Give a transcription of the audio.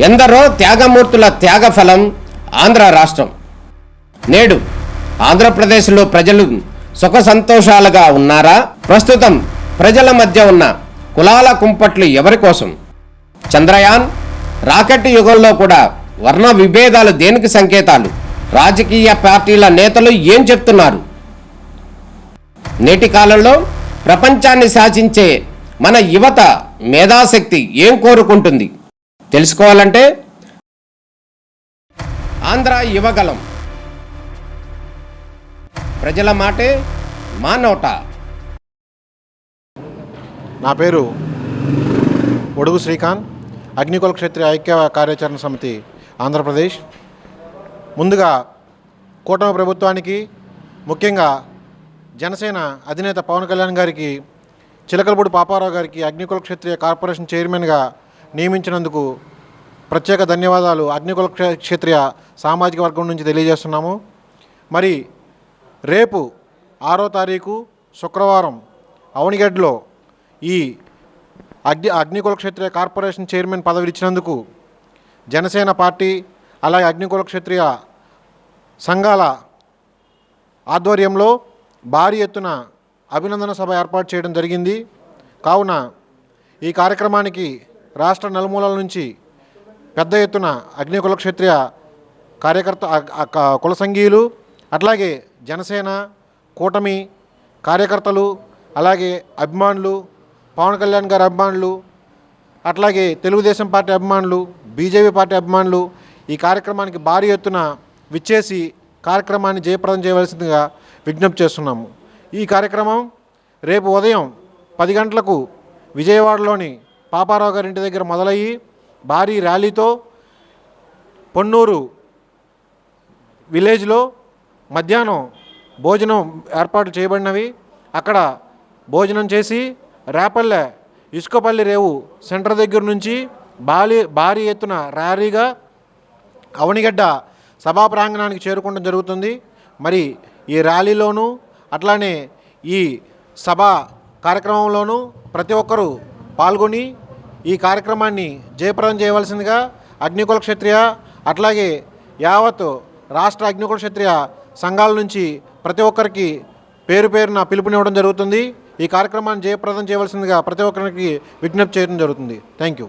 ఎందరో త్యాగమూర్తుల త్యాగఫలం ఆంధ్ర రాష్ట్రం. నేడు ఆంధ్రప్రదేశ్లో ప్రజలు సుఖ సంతోషాలుగా ఉన్నారా? ప్రస్తుతం ప్రజల మధ్య ఉన్న కులాల కుంపట్లు ఎవరి కోసం? చంద్రయాన్ రాకెట్ యుగంలో కూడా వర్ణ విభేదాలు దేనికి సంకేతాలు? రాజకీయ పార్టీల నేతలు ఏం చెప్తున్నారు? నేటి కాలంలో ప్రపంచాన్ని శాసించే మన యువత మేధాశక్తి ఏం కోరుకుంటుంది? తెలుసుకోవాలంటే ఆంధ్ర యువగలం. ప్రజల మాటే మా నోట. నా పేరు ఒడుగు శ్రీకాంత్, అగ్నికుల క్షత్రియ ఐక్య కార్యాచరణ సమితి ఆంధ్రప్రదేశ్. ముందుగా కూటమి ప్రభుత్వానికి, ముఖ్యంగా జనసేన అధినేత పవన్ కళ్యాణ్ గారికి, చిలకలపూడి పాపారావు గారికి అగ్నికుల క్షత్రియ కార్పొరేషన్ చైర్మన్గా నియమించినందుకు ప్రత్యేక ధన్యవాదాలు అగ్నికుల క్షత్రియ సామాజిక వర్గం నుంచి తెలియజేస్తున్నాము. మరి రేపు 6వ తారీఖు శుక్రవారం అవనిగడ్డలో ఈ అగ్నికుల క్షత్రియ కార్పొరేషన్ చైర్మన్ పదవి ఇచ్చినందుకు జనసేన పార్టీ, అలాగే అగ్నికుల క్షత్రియ సంఘాల ఆధ్వర్యంలో భారీ ఎత్తున అభినందన సభ ఏర్పాటు చేయడం జరిగింది. కావున ఈ కార్యక్రమానికి రాష్ట్ర నలుమూలల నుంచి పెద్ద ఎత్తున అగ్నికుల క్షత్రియ కార్యకర్త కుల సంఘీయులు, అట్లాగే జనసేన కూటమి కార్యకర్తలు, అలాగే అభిమానులు, పవన్ కళ్యాణ్ గారి అభిమానులు, అట్లాగే తెలుగుదేశం పార్టీ అభిమానులు, బీజేపీ పార్టీ అభిమానులు ఈ కార్యక్రమానికి భారీ ఎత్తున విచ్చేసి కార్యక్రమాన్ని జయప్రదం చేయవలసిందిగా విజ్ఞప్తి చేస్తున్నాము. ఈ కార్యక్రమం రేపు ఉదయం 10 గంటలకు విజయవాడలోని పాపారావు గారి ఇంటి దగ్గర మొదలయ్యి భారీ ర్యాలీతో పొన్నూరు విలేజ్లో మధ్యాహ్నం భోజనం ఏర్పాట్లు చేయబడినవి. అక్కడ భోజనం చేసి రేపల్లె ఇసుకపల్లి రేవు సెంటర్ దగ్గర నుంచి భారీ ఎత్తున ర్యాలీగా అవనిగడ్డ సభా ప్రాంగణానికి చేరుకోవడం జరుగుతుంది. మరి ఈ ర్యాలీలోనూ అట్లానే ఈ సభా కార్యక్రమంలోనూ ప్రతి ఒక్కరూ పాల్గొని ఈ కార్యక్రమాన్ని జయప్రదం చేయవలసిందిగా అగ్నికుల క్షత్రియ, అట్లాగే యావత్ రాష్ట్ర అగ్నికుల క్షత్రియ సంఘాల నుంచి ప్రతి ఒక్కరికి పేరు పేరున పిలుపునివ్వడం జరుగుతుంది. ఈ కార్యక్రమాన్ని జయప్రదం చేయవలసిందిగా ప్రతి ఒక్కరికి విజ్ఞప్తి చేయడం జరుగుతుంది. Thank you.